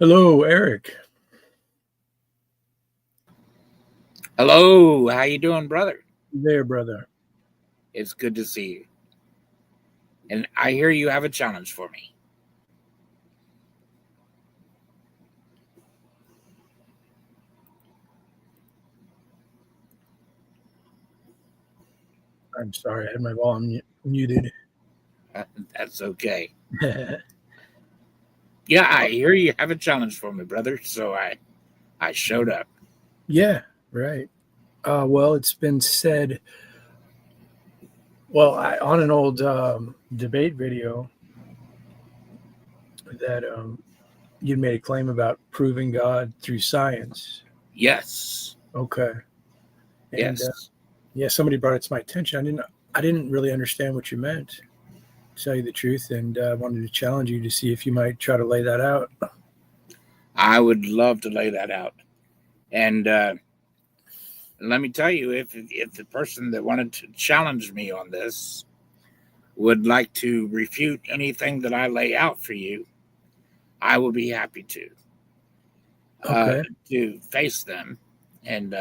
Hello, Eric. Hello, how you doing, brother? There, brother. It's good to see you. And I hear you have a challenge for me. I'm sorry, I had my volume muted. That's okay. Yeah, I hear you have a challenge for me, brother. So I showed up. Yeah, right. Well, it's been said. Well, on an old debate video that you made a claim about proving God through science. Yes. Okay, and Yes. yeah, somebody brought it to my attention. I didn't really understand what you meant, to tell you the truth, and I wanted to challenge you to see if you might try to lay that out. I would love to lay that out. And let me tell you, if the person that wanted to challenge me on this would like to refute anything that I lay out for you, I will be happy uh, Okay. to face them and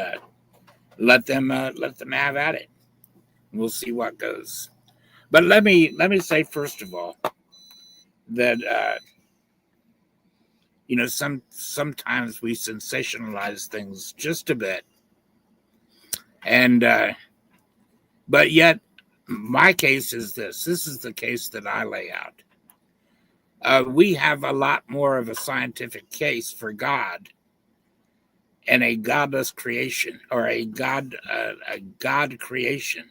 let them have at it. We'll see what goes. But let me say first of all that sometimes we sensationalize things just a bit, and but yet my case is this. This is the case that I lay out. We have a lot more of a scientific case for God and a godless creation, or a God creation,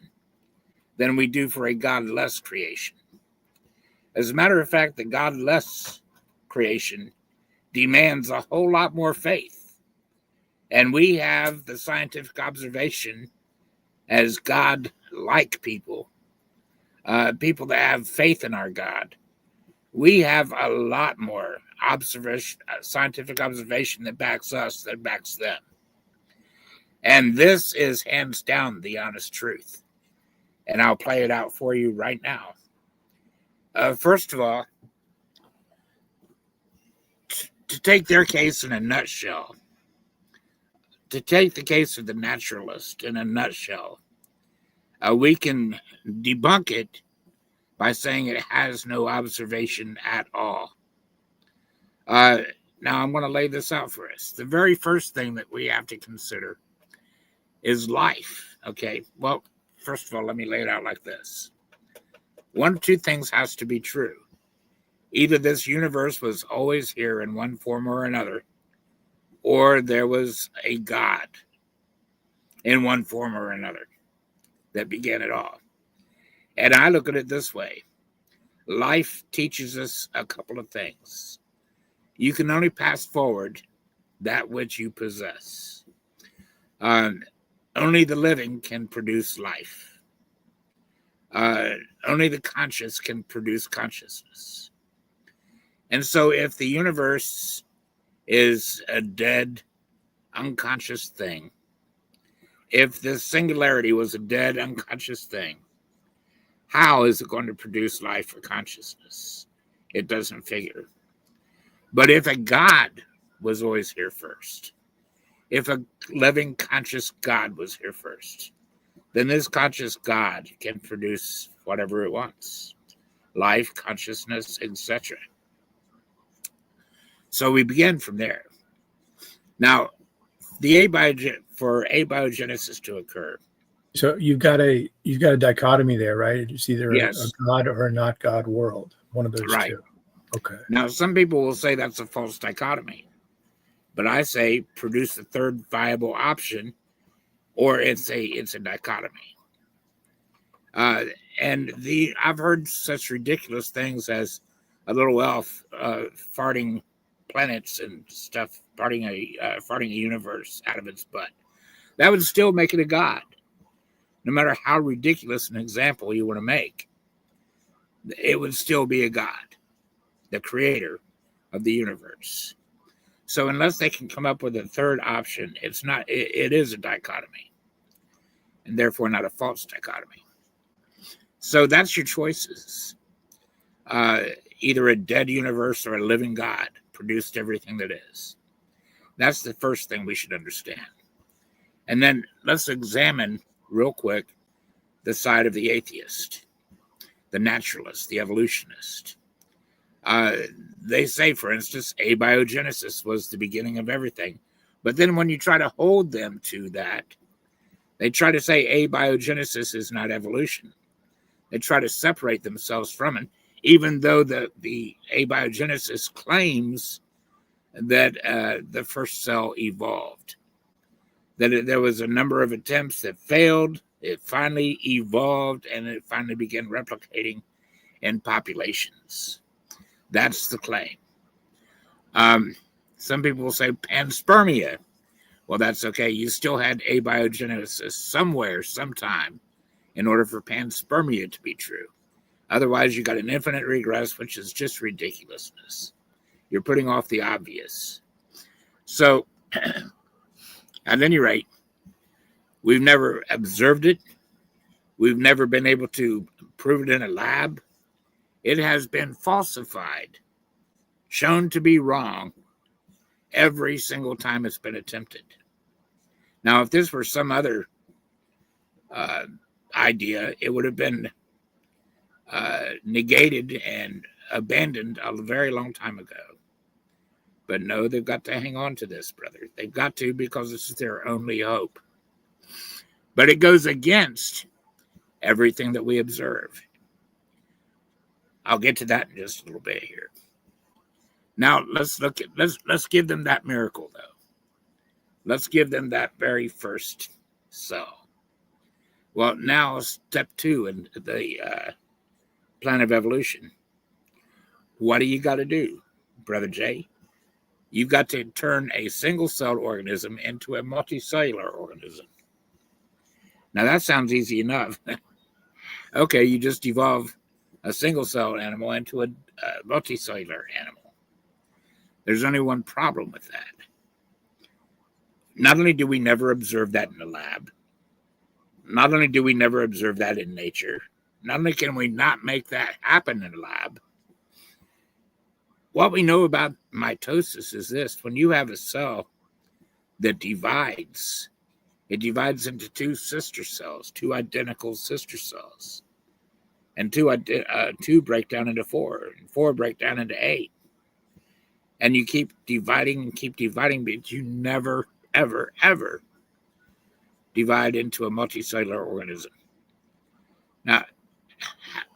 than we do for a godless creation. As a matter of fact, the godless creation demands a whole lot more faith. And we have the scientific observation as God like people, people that have faith in our God. We have a lot more scientific observation that backs us, that backs them. And this is hands down the honest truth. And I'll play it out for you right now. First of all, to take their case in a nutshell, to take the case of the naturalist in a nutshell, we can debunk it by saying it has no observation at all. Now, I'm going to lay this out for us. The very first thing that we have to consider is life. Okay, well, first of all, let me lay it out like this. One of two things has to be true. Either this universe was always here in one form or another, or there was a God in one form or another that began it all. And I look at it this way. Life teaches us a couple of things. You can only pass forward that which you possess. Only the living can produce life. Only the conscious can produce consciousness. And so if the universe is a dead, unconscious thing, if the singularity was a dead, unconscious thing, how is it going to produce life or consciousness? It doesn't figure. But if a God was always here first, if a living, conscious God was here first, then this conscious God can produce whatever it wants, life, consciousness, etc. So we begin from there. Now, for abiogenesis to occur. So you've got a dichotomy there, right? It's either a Yes, God or a not God world. One of those right. two. Okay. Now, some people will say that's a false dichotomy, but I say produce the third viable option, or it's a dichotomy. And I've heard such ridiculous things as a little elf farting planets and stuff, farting a universe out of its butt. That would still make it a god, no matter how ridiculous an example you want to make. It would still be a god, the creator of the universe. So unless they can come up with a third option, it's not. It is a dichotomy, and therefore not a false dichotomy. So that's your choices. Either a dead universe or a living God produced everything that is. That's the first thing we should understand. And then let's examine real quick the side of the atheist, the naturalist, the evolutionist. They say, for instance, abiogenesis was the beginning of everything. But then when you try to hold them to that, they try to say abiogenesis is not evolution. They try to separate themselves from it, even though the abiogenesis claims that the first cell evolved. That there was a number of attempts that failed. It finally evolved, and it finally began replicating in populations. That's the claim. Some people will say panspermia. Well, that's okay. You still had abiogenesis somewhere, sometime, in order for panspermia to be true. Otherwise, you got an infinite regress, which is just ridiculousness. You're putting off the obvious. So, at any rate, we've never observed it. We've never been able to prove it in a lab. It has been falsified, shown to be wrong every single time it's been attempted. Now, if this were some other idea, it would have been negated and abandoned a very long time ago. But no, they've got to hang on to this, brother. They've got to, because this is their only hope. But it goes against everything that we observe. I'll get to that in just a little bit here. Now let's give them that miracle, though. Let's give them that very first cell. Well, now step 2 in the plan of evolution. What do you got to do, Brother Jay? You've got to turn a single-celled organism into a multicellular organism. Now that sounds easy enough. Okay, you just evolve a single-celled animal into a multicellular animal. There's only one problem with that. Not only do we never observe that in the lab, not only do we never observe that in nature, not only can we not make that happen in a lab, what we know about mitosis is this. When you have a cell that divides, it divides into 2 sister cells, 2 identical sister cells. And 2 break down into 4, and 4 break down into 8. And you keep dividing, but you never, ever, ever divide into a multicellular organism. Now,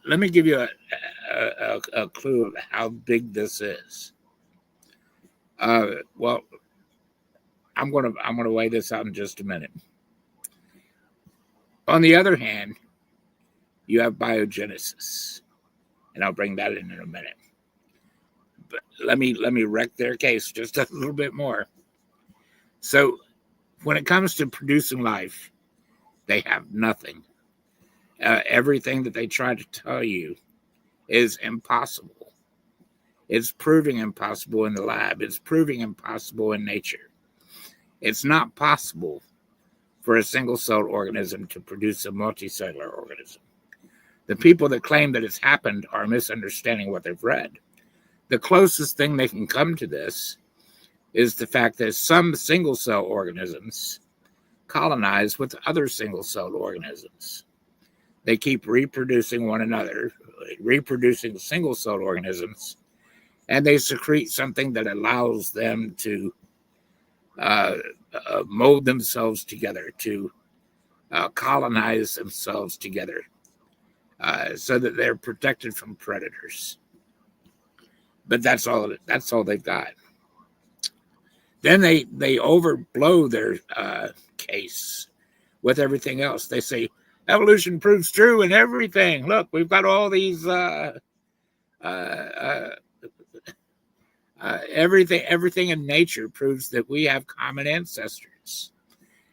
let me give you a clue of how big this is. Well, I'm gonna weigh this out in just a minute. On the other hand, you have biogenesis, and I'll bring that in a minute. But let me wreck their case just a little bit more. So, when it comes to producing life, they have nothing. Everything that they try to tell you is impossible. It's proving impossible in the lab. It's proving impossible in nature. It's not possible for a single-celled organism to produce a multicellular organism. The people that claim that it's happened are misunderstanding what they've read. The closest thing they can come to this is the fact that some single-cell organisms colonize with other single-celled organisms. They keep reproducing one another, reproducing single-celled organisms, and they secrete something that allows them to mold themselves together, to colonize themselves together, so that they're protected from predators. But that's all they've got. Then they overblow their case with everything else. They say evolution proves true in everything. Look, we've got all these everything in nature proves that we have common ancestors.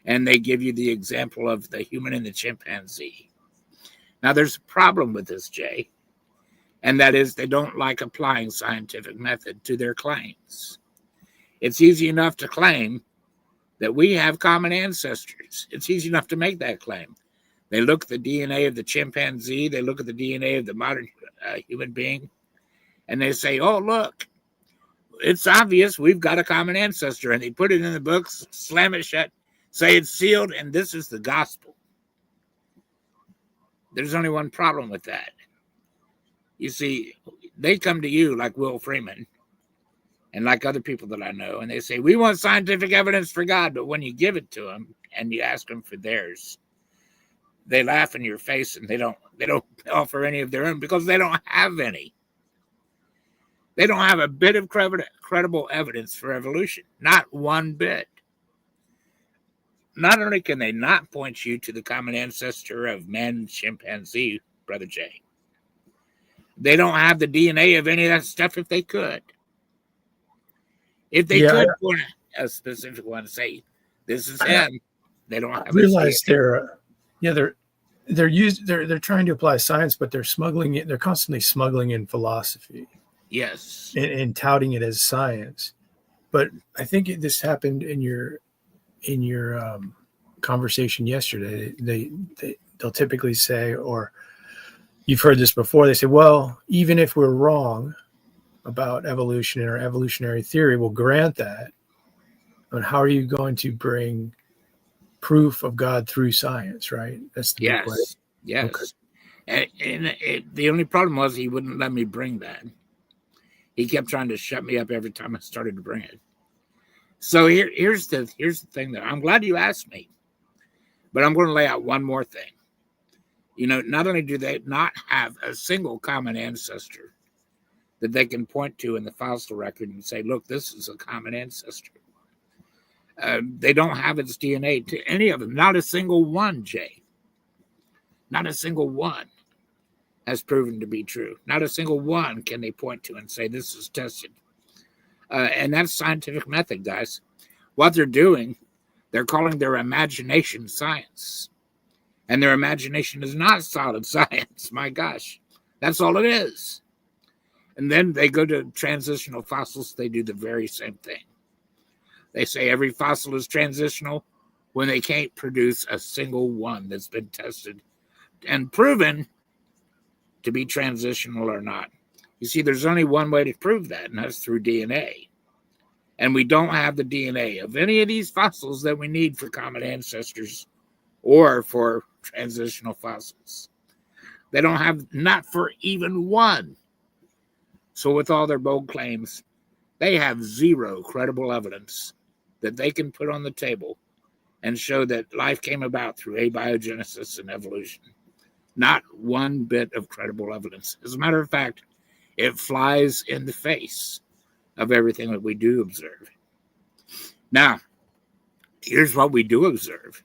And they give you the example of the human and the chimpanzee. Now, there's a problem with this, Jay, and that is they don't like applying scientific method to their claims. It's easy enough to claim that we have common ancestors. It's easy enough to make that claim. They look at the DNA of the chimpanzee, they look at the DNA of the modern human being, and they say, oh, look, it's obvious we've got a common ancestor, and they put it in the books, slam it shut, say it's sealed, and this is the gospel. There's only one problem with that. You see, they come to you like Will Freeman and like other people that I know, and they say, we want scientific evidence for God, but when you give it to them and you ask them for theirs, they laugh in your face and they don't offer any of their own because they don't have any. They don't have a bit of credible evidence for evolution. Not one bit. Not only can they not point you to the common ancestor of man and chimpanzee, Brother Jay, they don't have the DNA of any of that stuff if they could. If they could point a specific one and say, this is him, they don't have I realize they're trying to apply science, but they're smuggling it. They're constantly smuggling in philosophy. Yes. And touting it as science. But I think this happened in your conversation yesterday. They'll typically say, or you've heard this before, they say, well, even if we're wrong about evolution or evolutionary theory, we'll grant that. But how are you going to bring proof of God through science, right? That's the big question. Yes. Okay. And the only problem was he wouldn't let me bring that. He kept trying to shut me up every time I started to bring it. So here's the thing that I'm glad you asked me, but I'm going to lay out one more thing. You know, not only do they not have a single common ancestor that they can point to in the fossil record and say, look, this is a common ancestor. They don't have its DNA to any of them. Not a single one, Jay. Not a single one has proven to be true. Not a single one can they point to and say this is tested. And that's scientific method, guys. What they're doing, they're calling their imagination science. And their imagination is not solid science. My gosh, that's all it is. And then they go to transitional fossils. They do the very same thing. They say every fossil is transitional when they can't produce a single one that's been tested and proven to be transitional or not. You see, there's only one way to prove that, and that's through DNA. And we don't have the DNA of any of these fossils that we need for common ancestors or for transitional fossils. They don't have, not for even one. So with all their bold claims, they have zero credible evidence that they can put on the table and show that life came about through abiogenesis and evolution. Not one bit of credible evidence. As a matter of fact, it flies in the face of everything that we do observe. Now, here's what we do observe.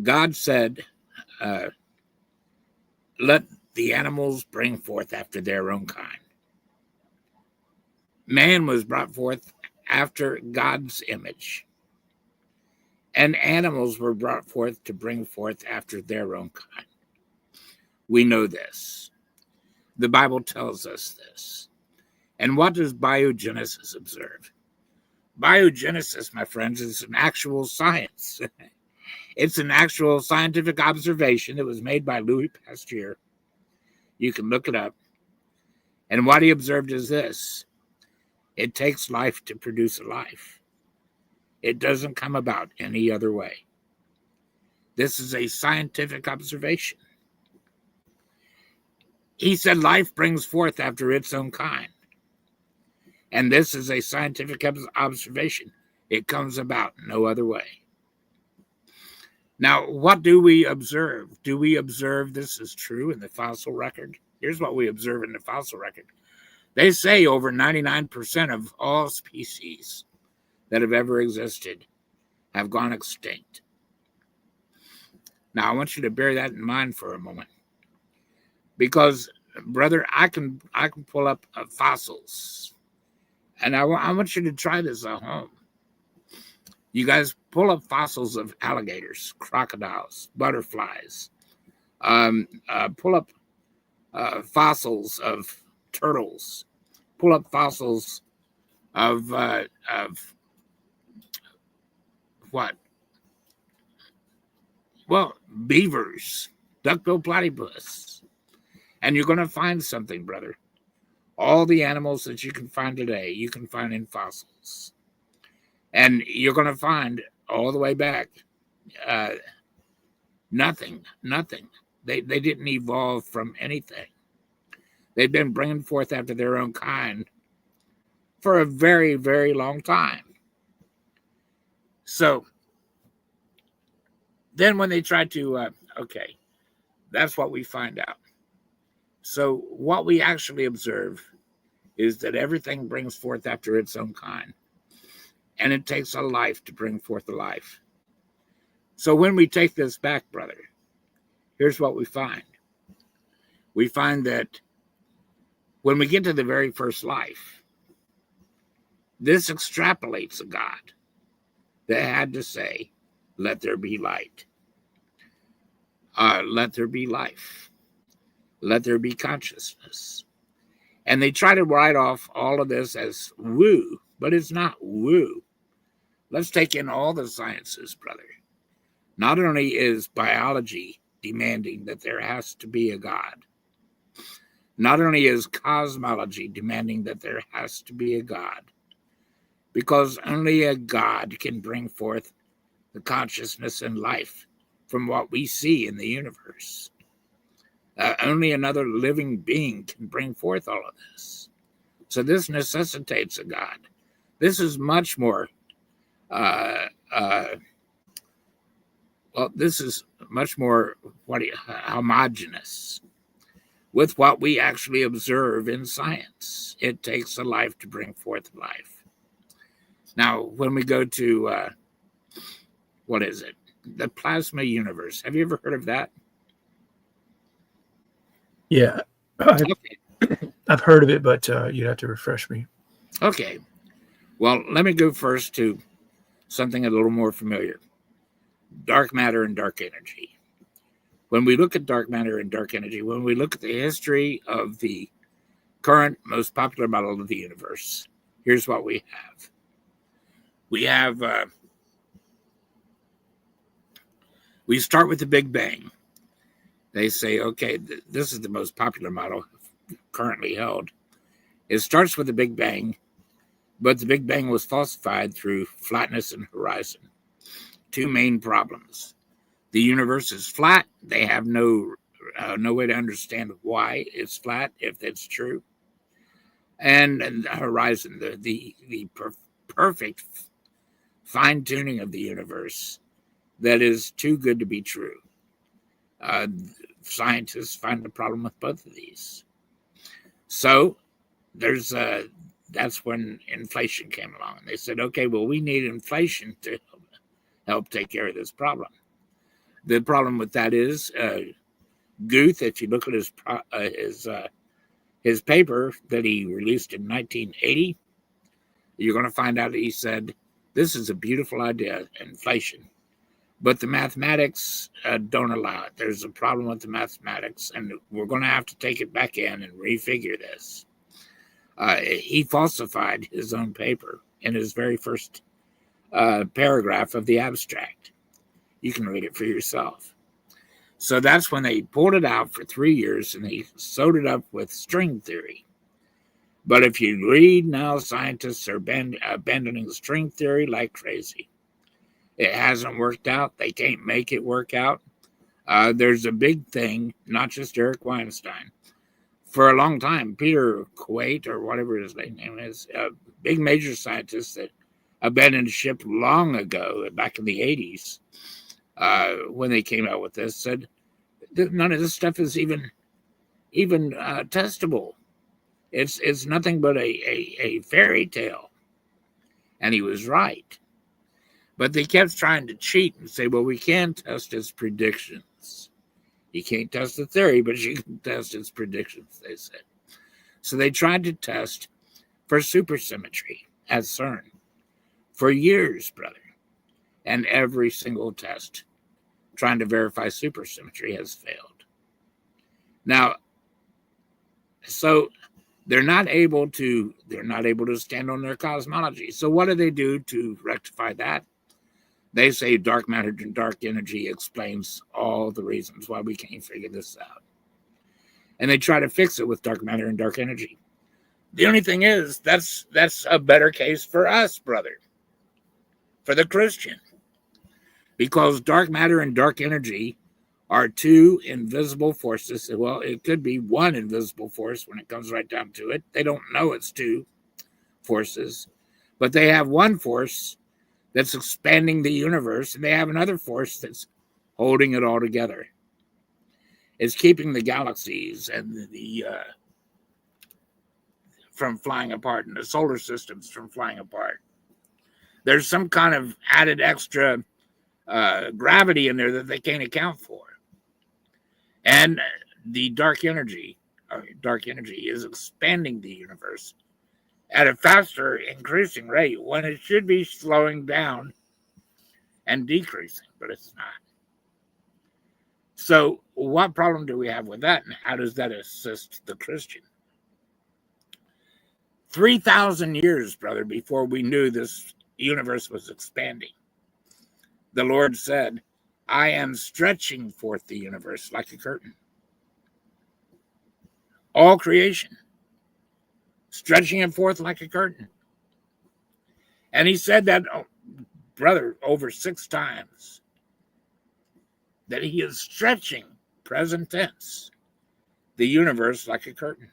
God said, let the animals bring forth after their own kind. Man was brought forth after God's image. And animals were brought forth to bring forth after their own kind. We know this. The Bible tells us this. And what does biogenesis observe? Biogenesis, my friends, is an actual science. It's an actual scientific observation that was made by Louis Pasteur. You can look it up. And what he observed is this. It takes life to produce a life. It doesn't come about any other way. This is a scientific observation. He said life brings forth after its own kind. And this is a scientific observation. It comes about no other way. Now, what do we observe? Do we observe this is true in the fossil record? Here's what we observe in the fossil record. They say over 99% of all species that have ever existed have gone extinct. Now, I want you to bear that in mind for a moment. Because, brother, I can pull up fossils. And I want you to try this at home. You guys pull up fossils of alligators, crocodiles, butterflies. Pull up fossils of turtles. Pull up fossils of what? Well, beavers, duck-billed platypus. And you're going to find something, brother. All the animals that you can find today, you can find in fossils. And you're going to find all the way back, nothing. They didn't evolve from anything. They've been bringing forth after their own kind for a very, very long time. So then when they try to, okay, that's what we find out. So what we actually observe is that everything brings forth after its own kind. And it takes a life to bring forth a life. So when we take this back, brother, here's what we find. We find that when we get to the very first life, this extrapolates a God that had to say, let there be light. Let there be life. Let there be consciousness. And they try to write off all of this as woo, but it's not woo. Let's take in all the sciences, brother. Not only is biology demanding that there has to be a God, not only is cosmology demanding that there has to be a God, because only a God can bring forth the consciousness and life from what we see in the universe. Only another living being can bring forth all of this. So this necessitates a God. This is much more this is much more homogeneous with what we actually observe in science. It takes a life to bring forth life. Now, when we go to, what is it? The plasma universe. Have you ever heard of that? Yeah, I've heard of it, but you'd have to refresh me. Okay. Well, let me go first to something a little more familiar. Dark matter and dark energy. When we look at dark matter and dark energy, when we look at the history of the current most popular model of the universe, here's what we have. We start with the Big Bang. They say, okay, this is the most popular model currently held. It starts with the Big Bang, but the Big Bang was falsified through flatness and horizon. Two main problems. The universe is flat. They have no way to understand why it's flat, if that's true. And the horizon, the perfect fine-tuning of the universe that is too good to be true. Scientists find a problem with both of these. So that's when inflation came along. And they said, okay, well, we need inflation to help take care of this problem. The problem with that is Guth, if you look at his paper that he released in 1980, you're going to find out that he said, this is a beautiful idea, inflation. But the mathematics don't allow it. There's a problem with the mathematics, and we're going to have to take it back in and refigure this. He falsified his own paper in his very first paragraph of the abstract. You can read it for yourself. So that's when they pulled it out for 3 years and they sewed it up with string theory. But if you read now, scientists are abandoning string theory like crazy. It hasn't worked out. They can't make it work out. There's a big thing, not just Eric Weinstein. For a long time, Peter Kuwait, or whatever his name is, a big major scientist that abandoned ship long ago, back in the 80s, when they came out with this, said that none of this stuff is even testable. It's nothing but a fairy tale. And he was right. But they kept trying to cheat and say, well, we can test his predictions. You can't test the theory, but you can test its predictions, they said. So they tried to test for supersymmetry at CERN for years, brother. And every single test trying to verify supersymmetry has failed. Now, so they're not able to stand on their cosmology. So what do they do to rectify that? They say dark matter and dark energy explains all the reasons why we can't figure this out. And they try to fix it with dark matter and dark energy. The only thing is, that's a better case for us, brother, for the Christian, because dark matter and dark energy are two invisible forces. Well, it could be one invisible force when it comes right down to it. They don't know it's two forces, but they have one force that's expanding the universe, and they have another force that's holding it all together. It's keeping the galaxies and the from flying apart, and the solar systems from flying apart. There's some kind of added extra gravity in there that they can't account for. And the dark energy is expanding the universe at a faster increasing rate when it should be slowing down and decreasing, but it's not. So what problem do we have with that, and how does that assist the Christian? 3,000 years, brother, before we knew this universe was expanding, the Lord said, I am stretching forth the universe like a curtain. All creation, stretching it forth like a curtain. And he said that, brother, over 6 times, that he is stretching, present tense, the universe like a curtain.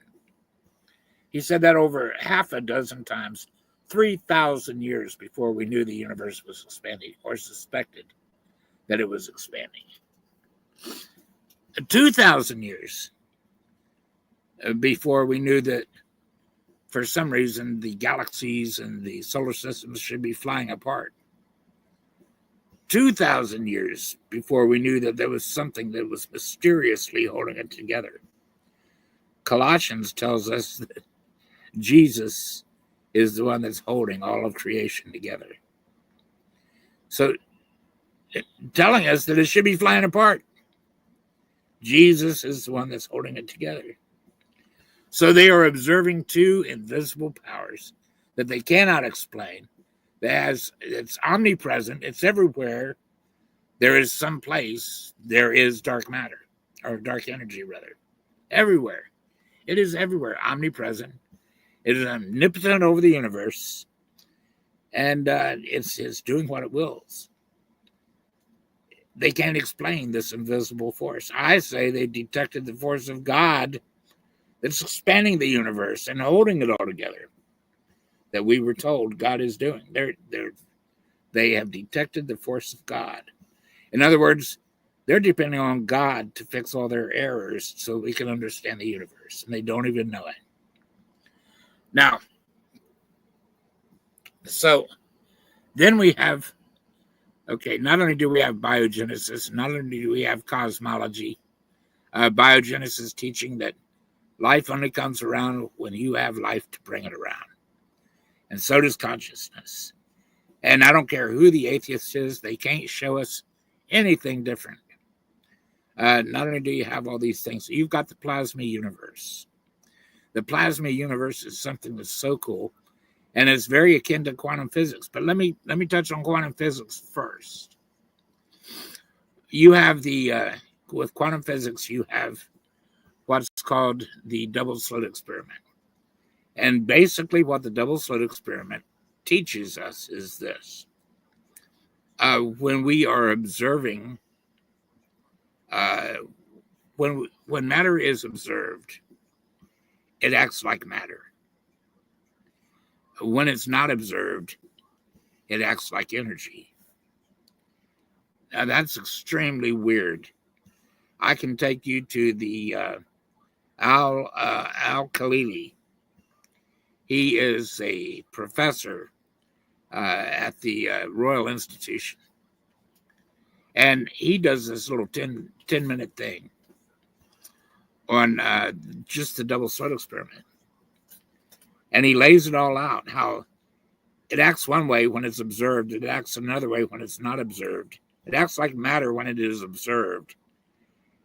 He said that over half a dozen times, 3,000 years before we knew the universe was expanding, or suspected that it was expanding. 2,000 years before we knew that for some reason the galaxies and the solar systems should be flying apart. 2,000 years before we knew that there was something that was mysteriously holding it together. Colossians tells us that Jesus is the one that's holding all of creation together. So, telling us that it should be flying apart. Jesus is the one that's holding it together. So they are observing two invisible powers that they cannot explain. It's omnipresent. It's everywhere. There is some place. There is dark matter, or dark energy, rather. Everywhere. It is everywhere. Omnipresent. It is omnipotent over the universe. And it's doing what it wills. They can't explain this invisible force. I say they detected the force of God that's expanding the universe and holding it all together, that we were told God is doing. They have detected the force of God. In other words, they're depending on God to fix all their errors so we can understand the universe, and they don't even know it. Now, so then we have, not only do we have biogenesis, not only do we have cosmology, biogenesis teaching that life only comes around when you have life to bring it around. And so does consciousness. And I don't care who the atheist is, they can't show us anything different. Not only do you have all these things, you've got the plasma universe. The plasma universe is something that's so cool, and it's very akin to quantum physics. But let me touch on quantum physics first. You have with quantum physics, you have what's called the double slit experiment. And basically what the double slit experiment teaches us is this. When we are observing, when matter is observed, it acts like matter. When it's not observed, it acts like energy. Now that's extremely weird. I can take you to the Al-Khalili. He is a professor at the Royal Institution. And he does this little 10-minute thing on just the double slit experiment. And he lays it all out, how it acts one way when it's observed. It acts another way when it's not observed. It acts like matter when it is observed.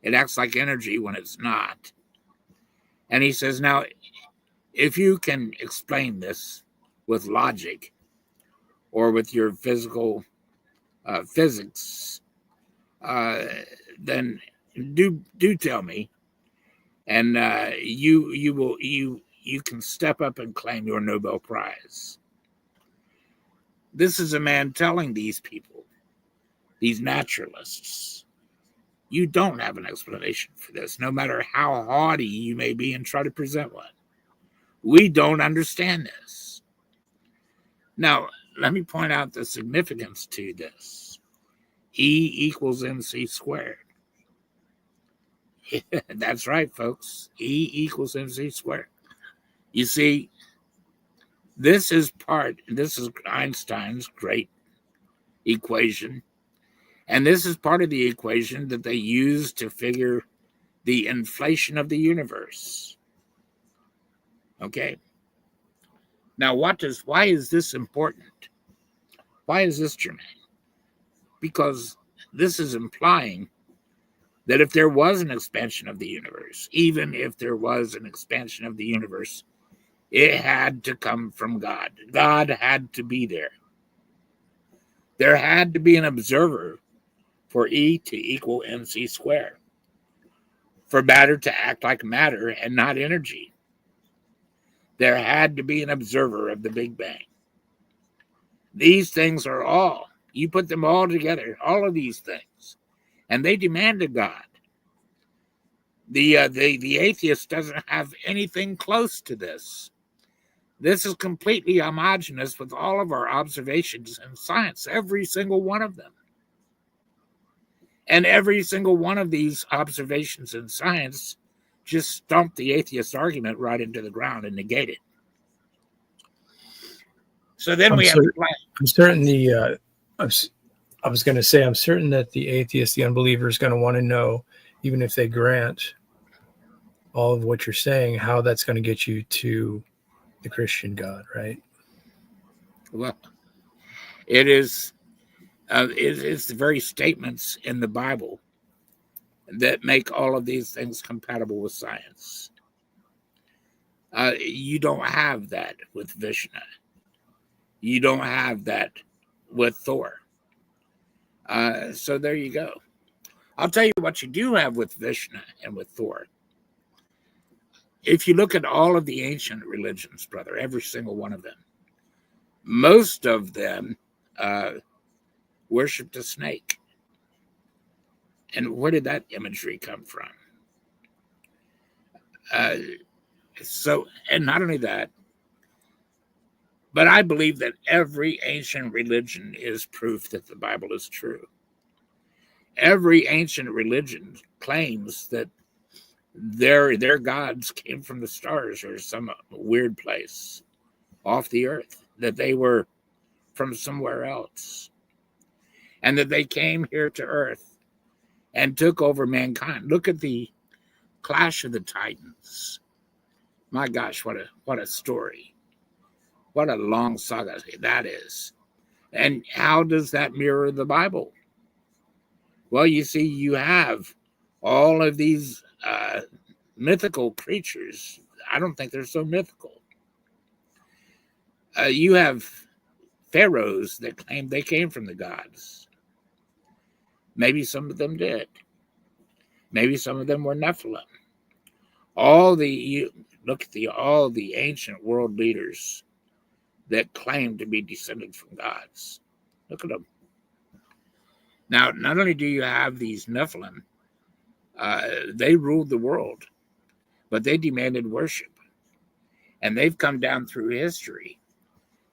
It acts like energy when it's not. And he says, now, if you can explain this with logic or with your physical physics, then do tell me, and you you can step up and claim your Nobel Prize. This is a man telling these people, these naturalists, you don't have an explanation for this, no matter how haughty you may be and try to present one. We don't understand this. Now, let me point out the significance to this. E equals mc squared. That's right, folks. E equals mc squared. You see, this is Einstein's great equation. And this is part of the equation that they use to figure the inflation of the universe. Okay. Now, why is this important? Why is this germane? Because this is implying that if there was an expansion of the universe, even if there was an expansion of the universe, it had to come from God. God had to be there. There had to be an observer for E to equal mc squared, for matter to act like matter and not energy. There had to be an observer of the Big Bang. These things are all, you put them all together, all of these things, and they demanded God. The atheist doesn't have anything close to this. This is completely homogeneous with all of our observations in science, every single one of them. And every single one of these observations in science just stomped the atheist argument right into the ground and negate it. So then I'm certain I was going to say, I'm certain that the atheist, the unbeliever, is going to want to know, even if they grant all of what you're saying, how that's going to get you to the Christian God, right? Well, it's the very statements in the Bible that make all of these things compatible with science. You don't have that with Vishnu. You don't have that with Thor. So there you go. I'll tell you what you do have with Vishnu and with Thor. If you look at all of the ancient religions, brother, every single one of them, most of them worshipped a snake. And where did that imagery come from? And not only that, but I believe that every ancient religion is proof that the Bible is true. Every ancient religion claims that their gods came from the stars or some weird place off the earth, that they were from somewhere else, and that they came here to earth and took over mankind. Look at the Clash of the Titans. My gosh, what a story. What a long saga that is. And how does that mirror the Bible? Well, you see, you have all of these mythical creatures. I don't think they're so mythical. You have pharaohs that claim they came from the gods. Maybe some of them did. Maybe some of them were Nephilim. All the ancient world leaders that claim to be descended from gods. Look at them. Now, not only do you have these Nephilim, they ruled the world, but they demanded worship. And they've come down through history,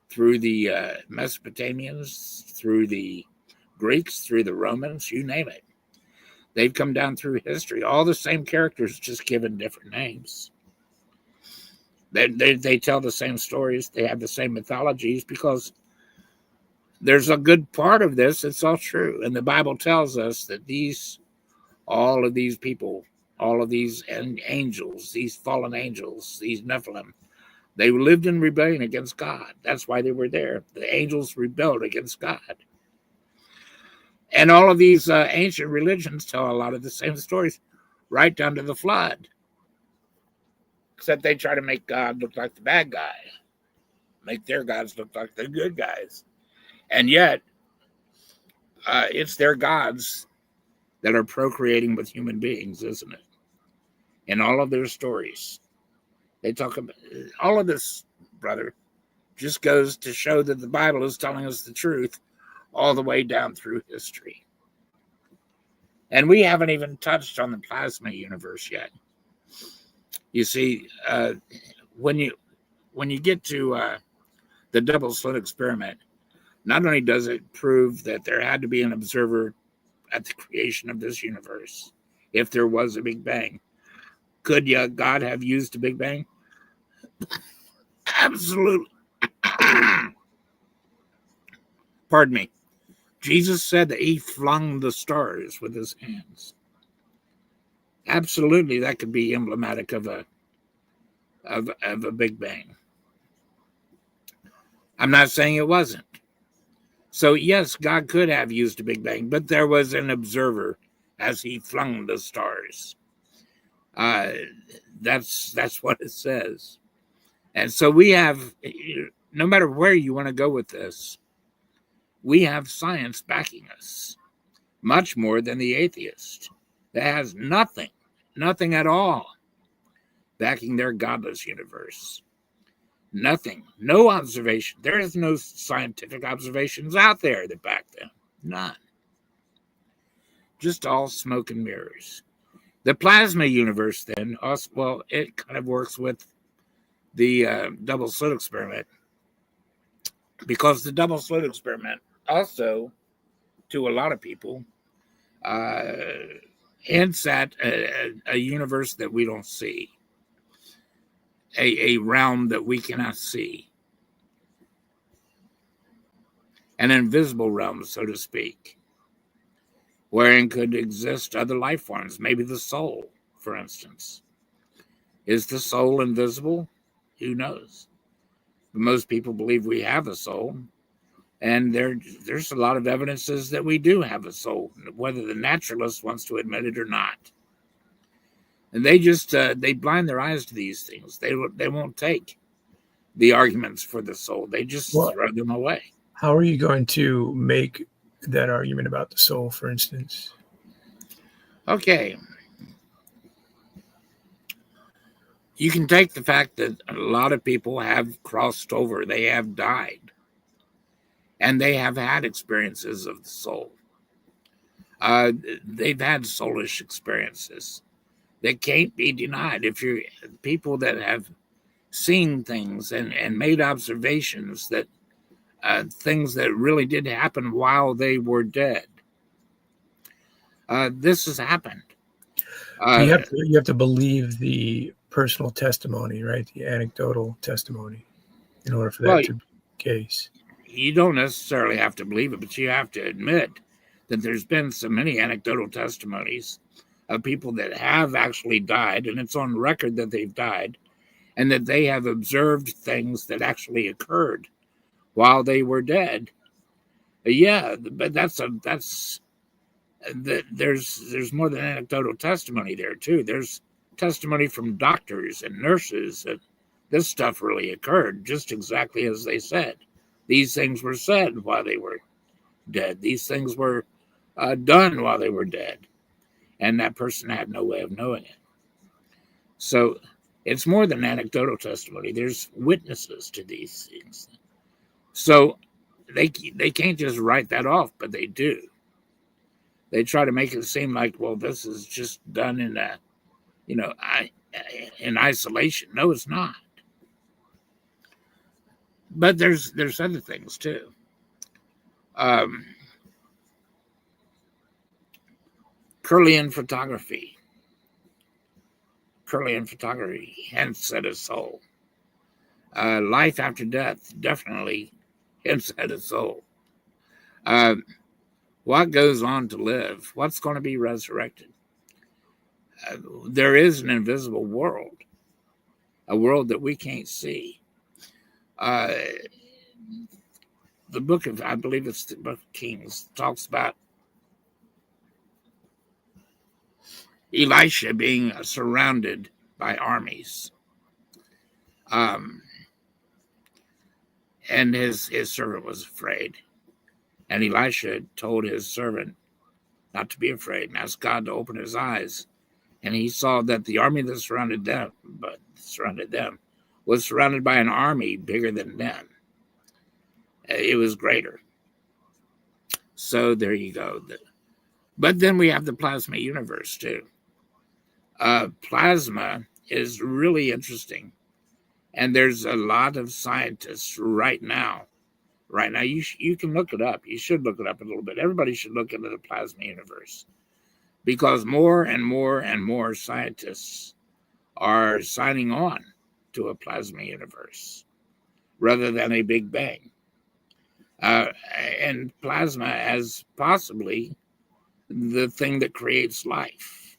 through the Mesopotamians, through the Greeks, through the Romans, you name it. They've come down through history. All the same characters, just given different names. They tell the same stories. They have the same mythologies because there's a good part of this. It's all true. And the Bible tells us that all of these people, all of these angels, these fallen angels, these Nephilim, they lived in rebellion against God. That's why they were there. The angels rebelled against God. And all of these ancient religions tell a lot of the same stories, right down to the flood. Except they try to make God look like the bad guy, make their gods look like the good guys. And yet, it's their gods that are procreating with human beings, isn't it? In all of their stories. They talk about all of this, brother, just goes to show that the Bible is telling us the truth all the way down through history. And we haven't even touched on the plasma universe yet. You see, when you get to the double slit experiment, not only does it prove that there had to be an observer at the creation of this universe, if there was a Big Bang, could God have used a Big Bang? Absolutely. Pardon me. Jesus said that he flung the stars with his hands. Absolutely, that could be emblematic of a Big Bang. I'm not saying it wasn't. So yes, God could have used a Big Bang, but there was an observer as he flung the stars. That's what it says. And so we have, no matter where you want to go with this, we have science backing us much more than the atheist that has nothing at all backing their godless universe. Nothing, no observation. There is no scientific observations out there that back them. None. Just all smoke and mirrors. The plasma universe, then, also, well, it kind of works with the double slit experiment, because the double slit experiment also, to a lot of people, hints at a universe that we don't see, a realm that we cannot see, an invisible realm, so to speak, wherein could exist other life forms, maybe the soul, for instance. Is the soul invisible? Who knows? But most people believe we have a soul, and there's a lot of evidences that we do have a soul, whether the naturalist wants to admit it or not. And they just they blind their eyes to these things. They won't take the arguments for the soul. They just throw them away. How are you going to make that argument about the soul, for instance? Okay. You can take the fact that a lot of people have crossed over. They have died. And they have had experiences of the soul. They've had soulish experiences that can't be denied. If you're people that have seen things and made observations that things that really did happen while they were dead. This has happened. You have to believe the personal testimony, right? The anecdotal testimony, in order for that to be the case. You don't necessarily have to believe it, but you have to admit that there's been so many anecdotal testimonies of people that have actually died, and it's on record that they've died, and that they have observed things that actually occurred while they were dead. Yeah, but there's more than anecdotal testimony there too. There's testimony from doctors and nurses that this stuff really occurred just exactly as they said. These things were said while they were dead. These things were done while they were dead, and that person had no way of knowing it. So it's more than anecdotal testimony. There's witnesses to these things. So they can't just write that off, but they do. They try to make it seem like, well, this is just done in in isolation. No, it's not. But there's other things too. Kirlian photography. Hints at a soul. Life after death definitely hints at a soul. What goes on to live? What's going to be resurrected? There is an invisible world, a world that we can't see. The book of, I believe it's the book of Kings, talks about Elisha being surrounded by armies. And his servant was afraid. And Elisha told his servant not to be afraid and asked God to open his eyes and he saw that the army that surrounded them was surrounded by an army bigger than them. It was greater. So there you go. But then we have the plasma universe too. Plasma is really interesting, and there's a lot of scientists right now. You can look it up. You should look it up a little bit. Everybody should look into the plasma universe, because more and more and more scientists are signing on to a plasma universe rather than a Big Bang. And plasma as possibly the thing that creates life,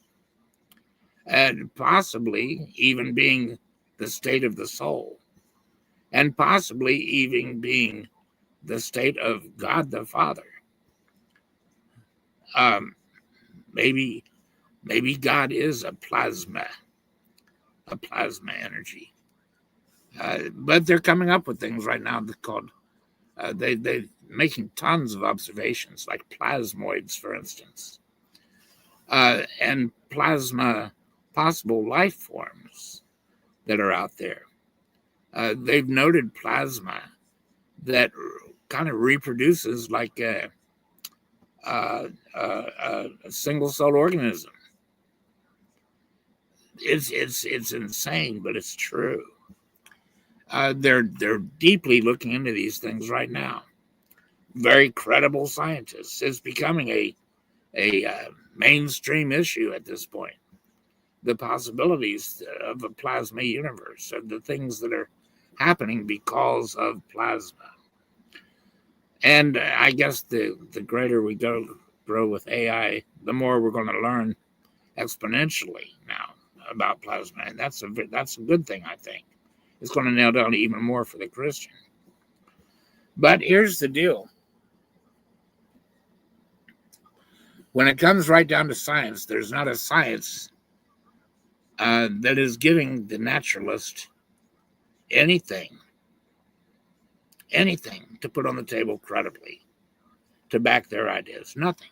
and possibly even being the state of the soul, and possibly even being the state of God the Father. Maybe God is a plasma energy. But they're coming up with things right now that called they're making tons of observations, like plasmoids, for instance, and plasma possible life forms that are out there. They've noted plasma that kind of reproduces like a single cell organism. It's insane, but it's true. They're deeply looking into these things right now. Very credible scientists. It's becoming a mainstream issue at this point. The possibilities of a plasma universe, of the things that are happening because of plasma. And I guess the greater we grow with AI, the more we're going to learn exponentially now about plasma, and that's a good thing. I think it's going to nail down even more for the Christian. But here's the deal: when it comes right down to science, there's not a science that is giving the naturalist anything to put on the table credibly to back their ideas. Nothing.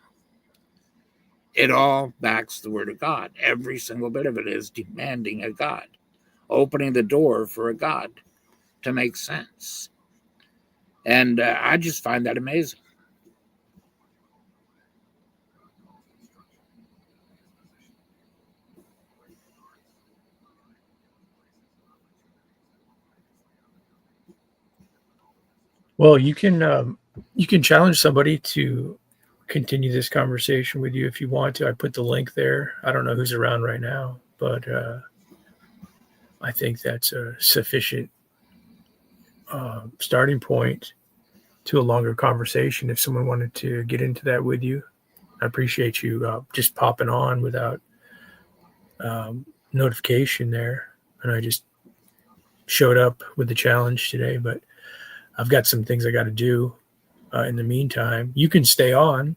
It all backs the word of God. Every single bit of it is demanding a God, opening the door for a God to make sense. And I just find that amazing. Well, you can challenge somebody to continue this conversation with you if you want to. I put the link there. I don't know who's around right now, but I think that's a sufficient starting point to a longer conversation if someone wanted to get into that with you. I appreciate you just popping on without notification there. And I just showed up with the challenge today, but I've got some things I got to do in the meantime. You can stay on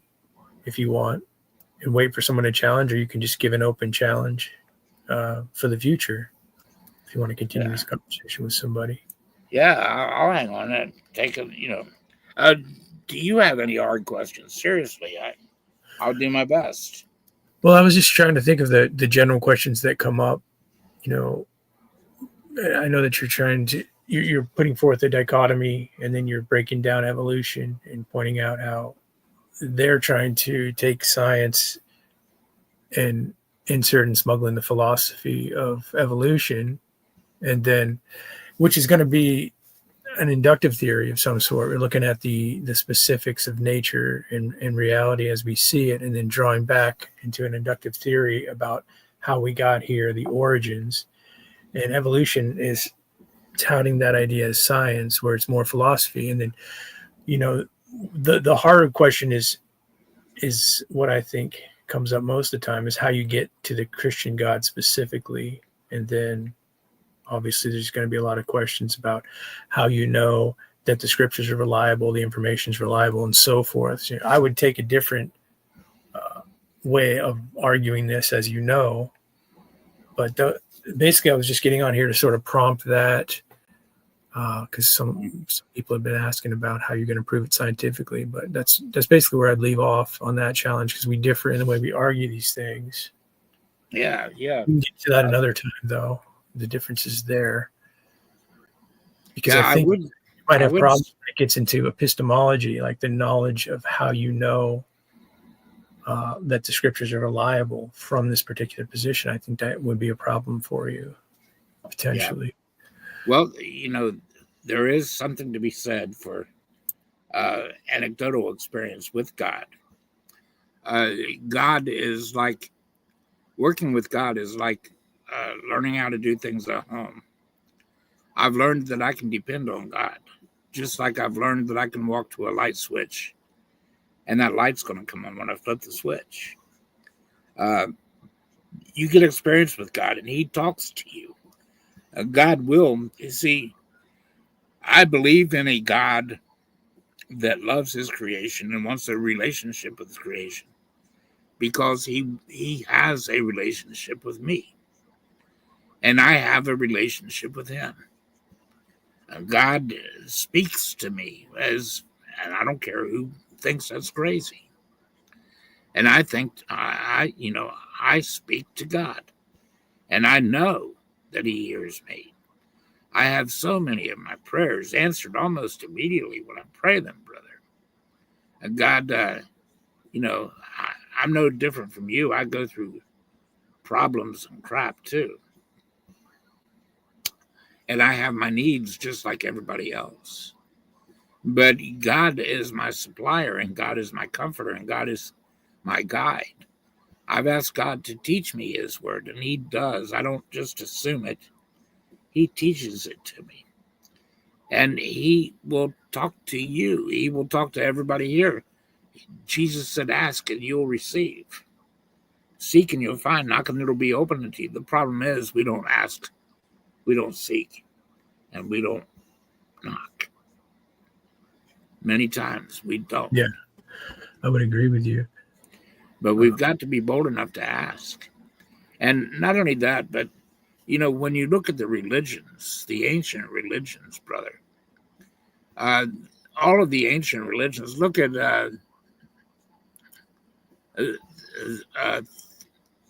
if you want and wait for someone to challenge, or you can just give an open challenge for the future if you want to continue this conversation with somebody. Yeah, I'll hang on and take a, do you have any hard questions? Seriously, I'll do my best. Well, I was just trying to think of the general questions that come up. I know that you're putting forth a dichotomy, and then you're breaking down evolution and pointing out how they're trying to take science and insert and smuggle in the philosophy of evolution, and then which is going to be an inductive theory of some sort. We're looking at the specifics of nature and reality as we see it, and then drawing back into an inductive theory about how we got here, the origins. And evolution is touting that idea as science, where it's more philosophy. And then, the harder question is what I think comes up most of the time, is how you get to the Christian God specifically. And then obviously there's going to be a lot of questions about how you know that the scriptures are reliable, the information is reliable, and so forth. So I would take a different way of arguing this, as you know, but basically I was just getting on here to sort of prompt that, because some people have been asking about how you're going to prove it scientifically, but that's basically where I'd leave off on that challenge, because we differ in the way we argue these things. Yeah, yeah, We can get to that another time, though. The difference is there because yeah. I think you might I have would. problems when it gets into epistemology, like the knowledge of how you know that the scriptures are reliable from this particular position. I think that would be a problem for you Yeah. potentially. Well, there is something to be said for anecdotal experience with God. God is like working with God is like learning how to do things at home. I've learned that I can depend on God, just like I've learned that I can walk to a light switch and that light's going to come on when I flip the switch. Uh, you get experience with God and He talks to you. God will, you see, I believe in a God that loves His creation and wants a relationship with His creation because He has a relationship with me and I have a relationship with Him. God speaks to me and I don't care who thinks that's crazy. And I think I speak to God, and I know that He hears me. I have so many of my prayers answered almost immediately when I pray them, brother. And God, I'm no different from you. I go through problems and crap too, and I have my needs just like everybody else. But God is my supplier, and God is my comforter, and God is my guide. I've asked God to teach me His word, and He does. I don't just assume it, He teaches it to me. And He will talk to you, He will talk to everybody here. Jesus said, ask and you'll receive. Seek and you'll find. Knock and it'll be open to you. The problem is we don't ask, we don't seek, and we don't knock. Many times we don't. Yeah, I would agree with you. But we've got to be bold enough to ask. And not only that, but when you look at the religions, the ancient religions, brother, all of the ancient religions, look at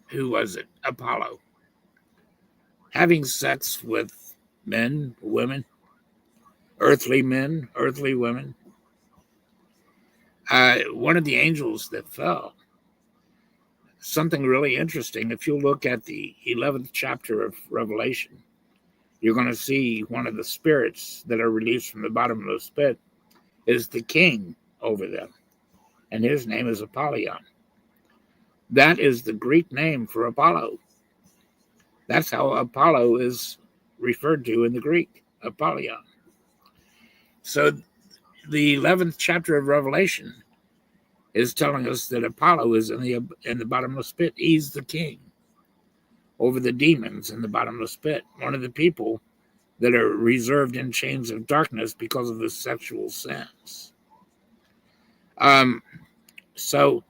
who was it? Apollo. Having sex with men, women, earthly men, earthly women. One of the angels that fell. Something really interesting. If you look at the 11th chapter of Revelation, you're going to see one of the spirits that are released from the bottom of the pit is the king over them, and his name is Apollyon. That is the Greek name for Apollo. That's how Apollo is referred to in the Greek, Apollyon. So the 11th chapter of Revelation is telling us that Apollo is in the bottomless pit. He's the king over the demons in the bottomless pit, one of the people that are reserved in chains of darkness because of his sexual sins. So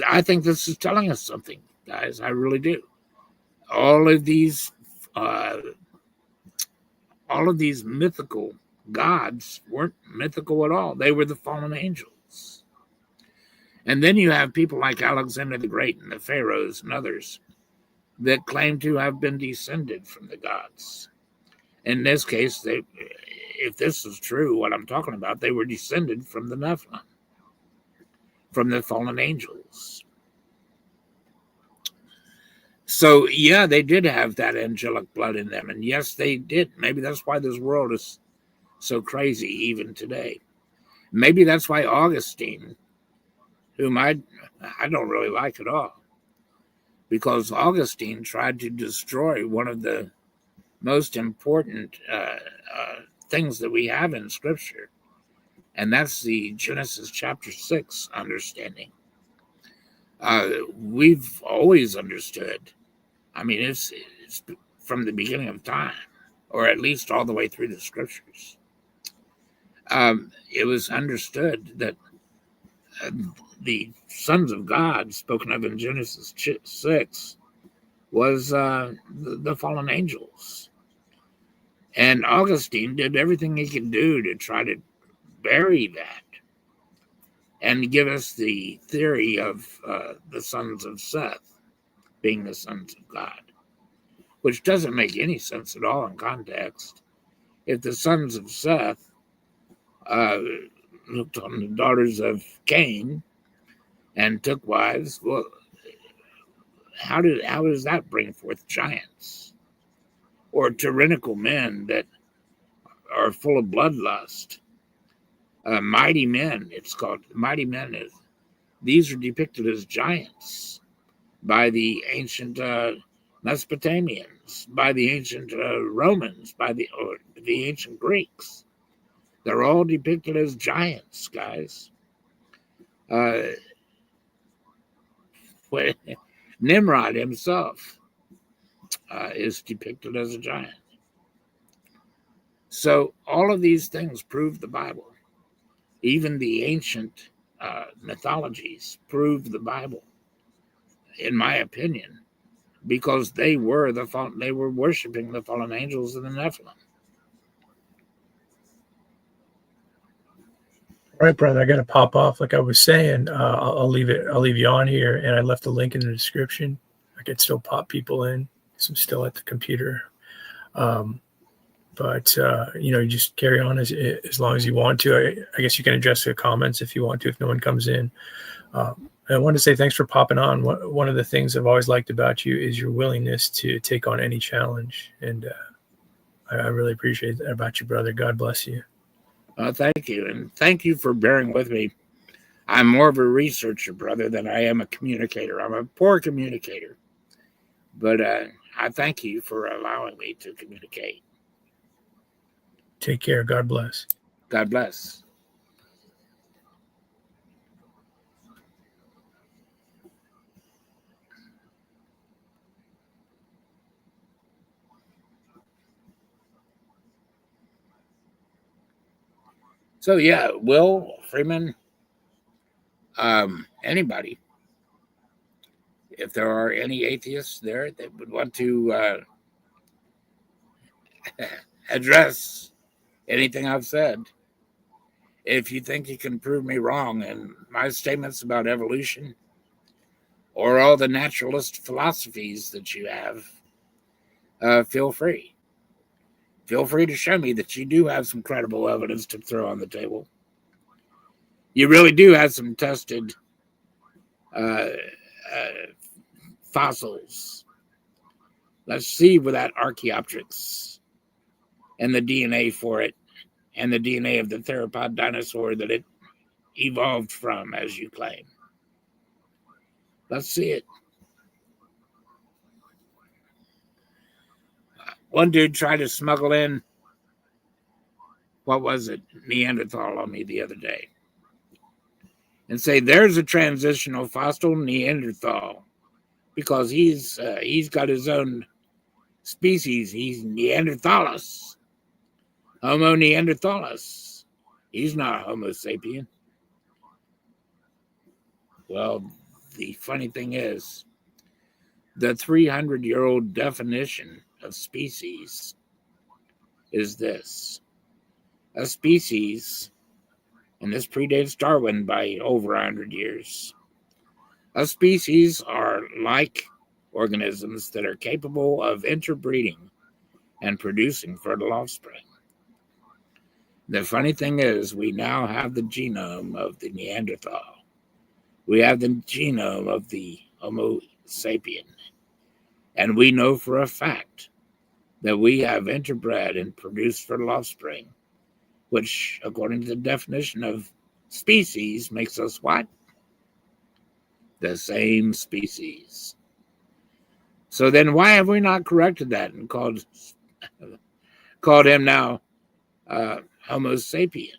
I think this is telling us something, guys. I really do. All of these mythical gods weren't mythical at all. They were the fallen angels. And then you have people like Alexander the Great and the pharaohs and others that claim to have been descended from the gods. In this case, if this is true, what I'm talking about, they were descended from the Nephilim, from the fallen angels. So, yeah, they did have that angelic blood in them. And yes, they did. Maybe that's why this world is so crazy even today. Maybe that's why Augustine, whom I don't really like at all, because Augustine tried to destroy one of the most important things that we have in Scripture, and that's the Genesis chapter 6 understanding. We've always understood. I mean, it's from the beginning of time, or at least all the way through the Scriptures. It was understood that the sons of God spoken of in Genesis 6 was the fallen angels. And Augustine did everything he could do to try to bury that and give us the theory of the sons of Seth. being the sons of God, which doesn't make any sense at all in context. If the sons of Seth looked on the daughters of Cain and took wives, well, how does that bring forth giants or tyrannical men that are full of bloodlust? Mighty men, it's called mighty men. These are depicted as giants by the ancient Mesopotamians, by the ancient Romans, by the ancient Greeks. They're all depicted as giants, guys. Nimrod himself is depicted as a giant. So all of these things prove the Bible. Even the ancient mythologies prove the Bible, in my opinion, because they were worshiping the fallen angels and the Nephilim. All right, brother, I got to pop off. Like I was saying, I'll leave you on here, and I left a link in the description. I could still pop people in, because I'm still at the computer. But you just carry on as long as you want to. I guess you can address the comments if you want to, if no one comes in. I wanted to say thanks for popping on. One of the things I've always liked about you is your willingness to take on any challenge, and I really appreciate that about you, brother. God bless you. Thank you, and thank you for bearing with me. I'm more of a researcher, brother, than I am a communicator. I'm a poor communicator, but I thank you for allowing me to communicate. Take care. God bless. God bless. So yeah, Will Freeman, anybody, if there are any atheists there that would want to address anything I've said, if you think you can prove me wrong in my statements about evolution or all the naturalist philosophies that you have, feel free. Feel free to show me that you do have some credible evidence to throw on the table. You really do have some tested fossils. Let's see where that Archaeopteryx and the DNA for it and the DNA of the theropod dinosaur that it evolved from, as you claim. Let's see it. One dude tried to smuggle in, what was it, Neanderthal on me the other day, and say there's a transitional fossil Neanderthal because he's got his own species. He's Neanderthalis, Homo neanderthalis. He's not Homo sapien. Well, the funny thing is, the 300-year-old definition of species is this. A species, and this predates Darwin by over 100 years, a species are like organisms that are capable of interbreeding and producing fertile offspring. The funny thing is, we now have the genome of the Neanderthal. We have the genome of the Homo sapien. And we know for a fact that we have interbred and produced fertile offspring, which, according to the definition of species, makes us what? The same species. So then why have we not corrected that and called him now Homo sapien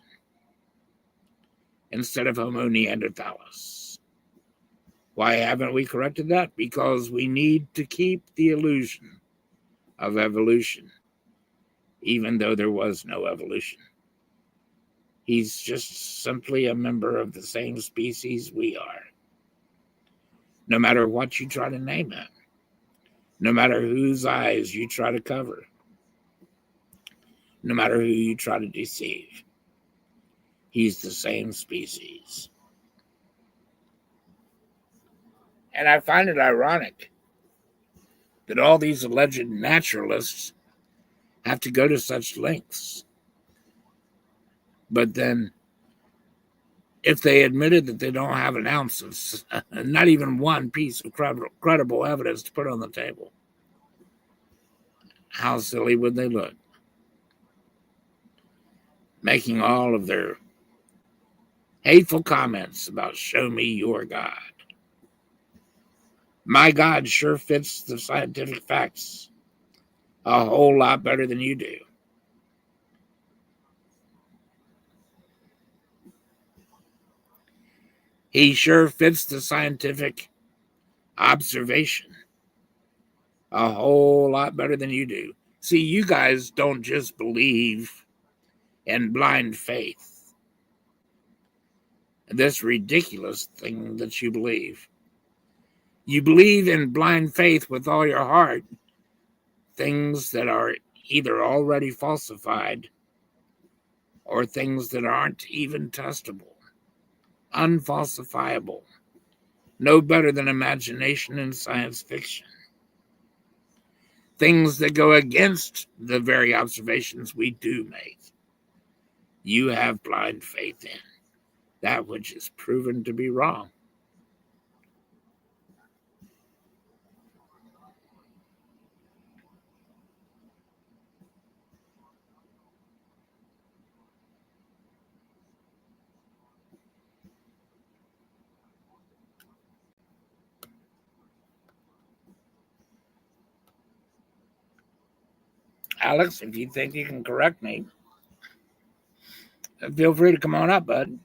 instead of Homo neanderthalis? Why haven't we corrected that? Because we need to keep the illusion of evolution, even though there was no evolution. He's just simply a member of the same species we are. No matter what you try to name him, no matter whose eyes you try to cover, no matter who you try to deceive, he's the same species. And I find it ironic that all these alleged naturalists have to go to such lengths. But then, if they admitted that they don't have an ounce of, not even one piece of credible evidence to put on the table, how silly would they look? Making all of their hateful comments about show me your God. My God sure fits the scientific facts a whole lot better than you do. He sure fits the scientific observation a whole lot better than you do. See, you guys don't just believe in blind faith, this ridiculous thing that you believe. You believe in blind faith with all your heart, things that are either already falsified or things that aren't even testable, unfalsifiable, no better than imagination and science fiction. Things that go against the very observations we do make. You have blind faith in that which is proven to be wrong. Alex, if you think you can correct me, feel free to come on up, bud.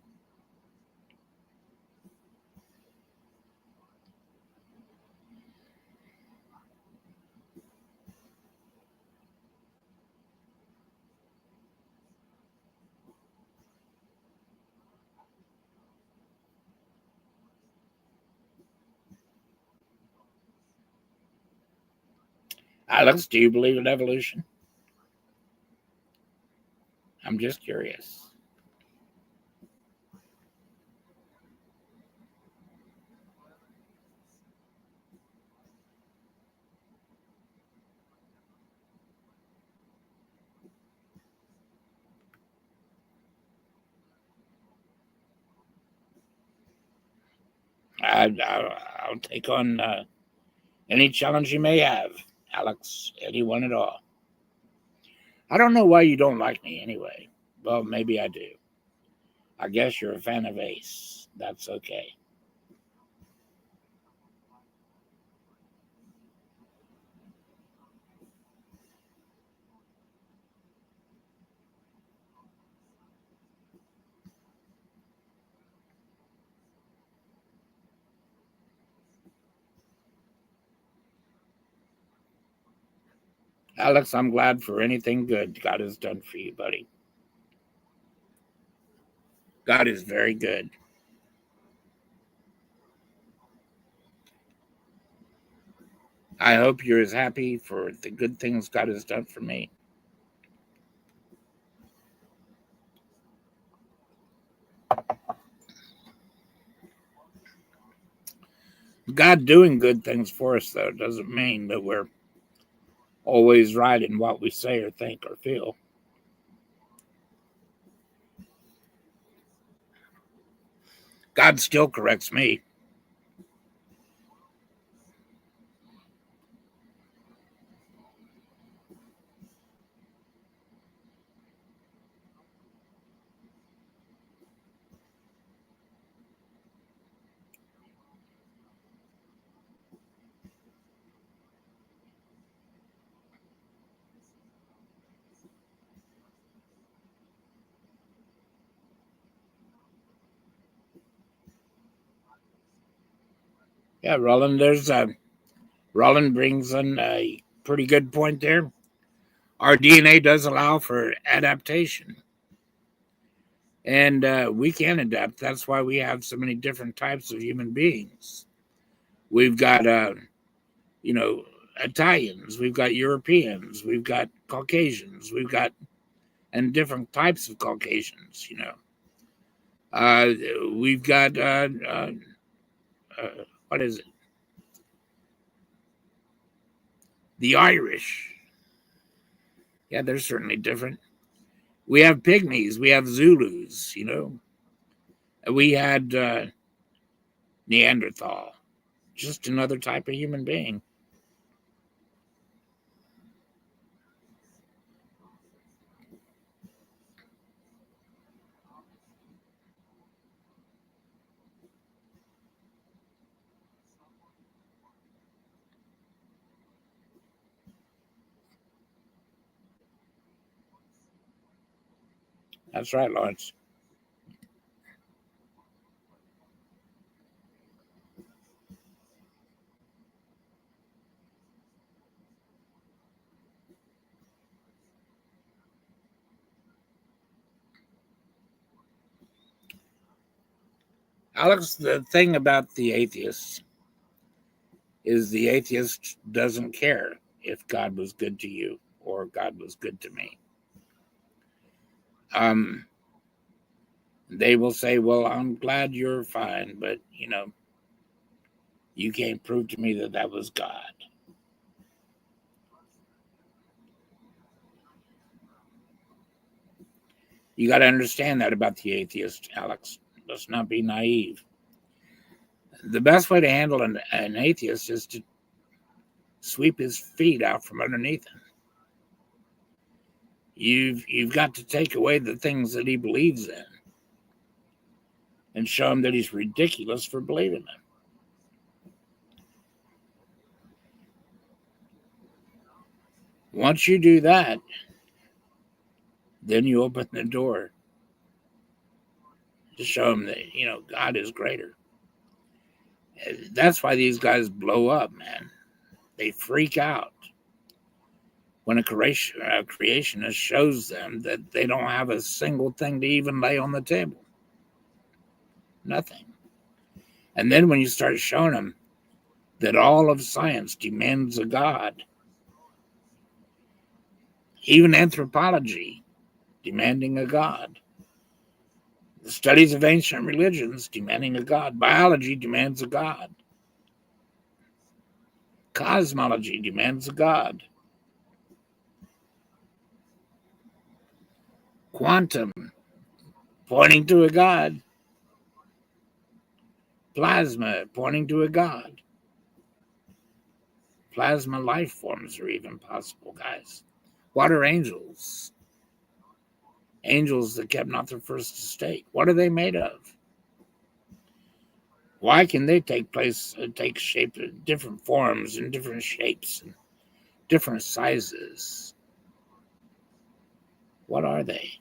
Alex, do you believe in evolution? I'm just curious. I'll take on any challenge you may have, Alex. Anyone at all. I don't know why you don't like me anyway. Well, maybe I do. I guess you're a fan of Ace. That's okay. Alex, I'm glad for anything good God has done for you, buddy. God is very good. I hope you're as happy for the good things God has done for me. God doing good things for us, though, doesn't mean that we're always right in what we say or think or feel. God still corrects me. Yeah, Roland, Roland brings in a pretty good point there. Our DNA does allow for adaptation. And we can adapt. That's why we have so many different types of human beings. We've got, Italians. We've got Europeans. We've got Caucasians. And different types of Caucasians, We've got, what is it? The Irish. Yeah, they're certainly different. We have pygmies. We have Zulus, We had Neanderthal. Just another type of human being. That's right, Lawrence. Alex, the thing about the atheists is the atheist doesn't care if God was good to you or God was good to me. They will say, well, I'm glad you're fine, but, you can't prove to me that that was God. You got to understand that about the atheist, Alex. Let's not be naive. The best way to handle an atheist is to sweep his feet out from underneath him. You've got to take away the things that he believes in and show him that he's ridiculous for believing them. Once you do that, then you open the door to show him that, God is greater. That's why these guys blow up, man. They freak out when a creationist shows them that they don't have a single thing to even lay on the table. Nothing. And then when you start showing them that all of science demands a God, even anthropology demanding a God, the studies of ancient religions demanding a God, biology demands a God, cosmology demands a God, quantum pointing to a God, plasma pointing to a God. Plasma life forms are even possible, guys. What are angels? Angels that kept not their first estate. What are they made of? Why can they take shape in different forms and different shapes and different sizes? What are they?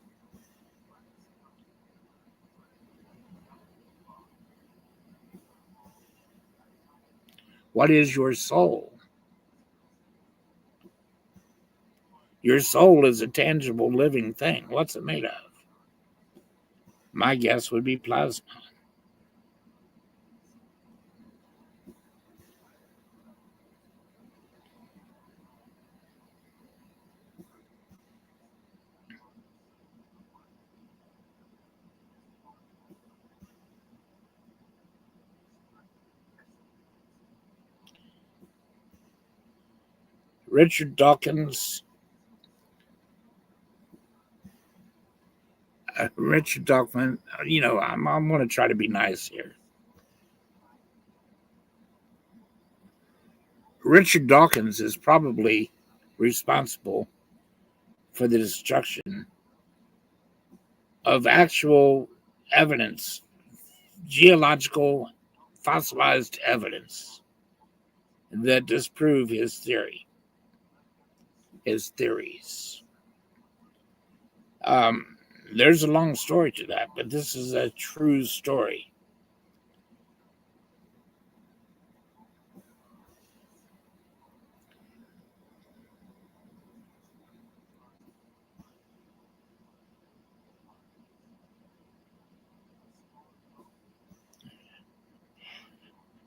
What is your soul? Your soul is a tangible living thing. What's it made of? My guess would be plasma. Richard Dawkins. Richard Dawkins, I'm going to try to be nice here. Richard Dawkins is probably responsible for the destruction of actual evidence, geological fossilized evidence that disprove his theories. There's a long story to that, but this is a true story.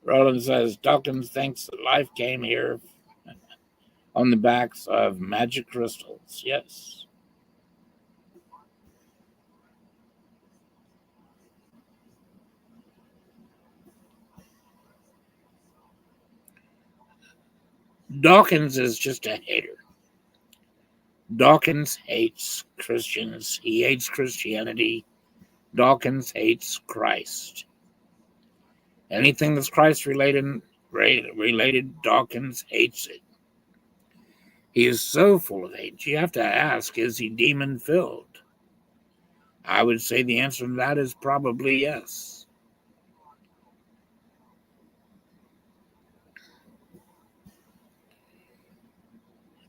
Roland says Dawkins thinks that life came here on the backs of magic crystals. Yes. Dawkins is just a hater. Dawkins hates Christians. He hates Christianity. Dawkins hates Christ. Anything that's Christ related, Dawkins hates it. He is so full of hate. You have to ask, is he demon filled? I would say the answer to that is probably yes.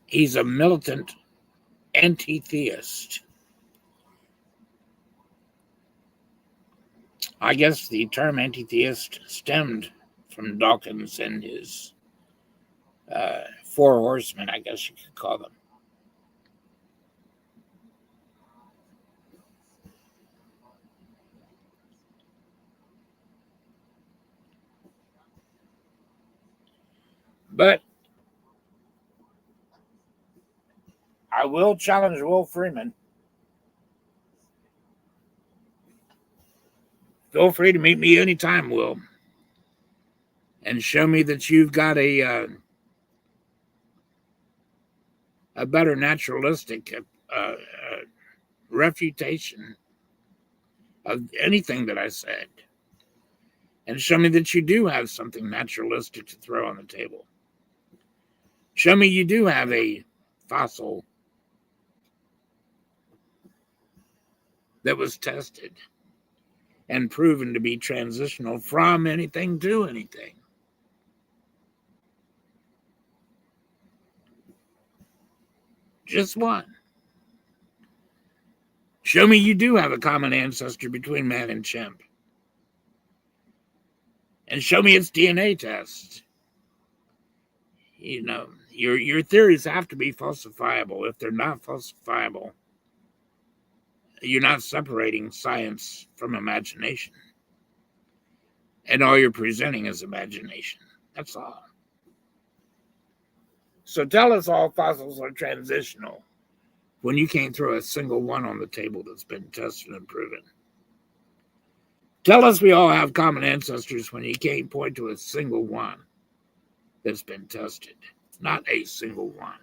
He's a militant anti-theist. I guess the term anti-theist stemmed from Dawkins and his four horsemen, I guess you could call them. But I will challenge Will Freeman. Feel free to meet me anytime, Will, and show me that you've got a better naturalistic refutation of anything that I said, and show me that you do have something naturalistic to throw on the table. Show me you do have a fossil that was tested and proven to be transitional from anything to anything. Just one. Show me you do have a common ancestor between man and chimp. And show me its DNA test. You know, your theories have to be falsifiable. If they're not falsifiable, you're not separating science from imagination. And all you're presenting is imagination. That's all. So tell us all fossils are transitional when you can't throw a single one on the table that's been tested and proven. Tell us we all have common ancestors when you can't point to a single one that's been tested. Not a single one.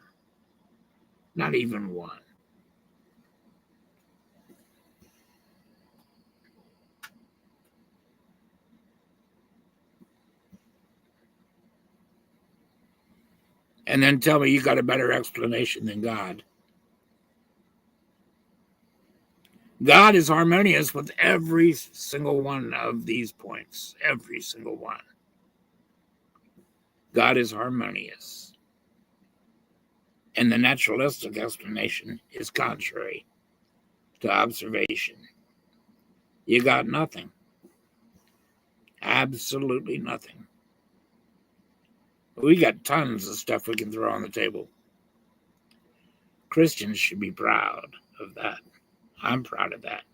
Not even one. And then tell me you got a better explanation than God. God is harmonious with every single one of these points. Every single one. God is harmonious. And the naturalistic explanation is contrary to observation. You got nothing. Absolutely nothing. We got tons of stuff we can throw on the table. Christians should be proud of that. I'm proud of that.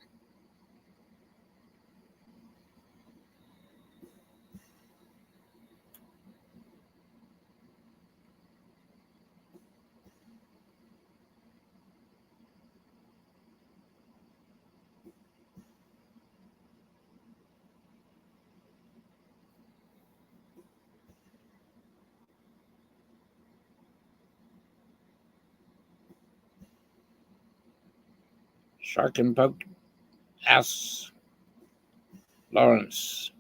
Shark and Poke asks Lawrence,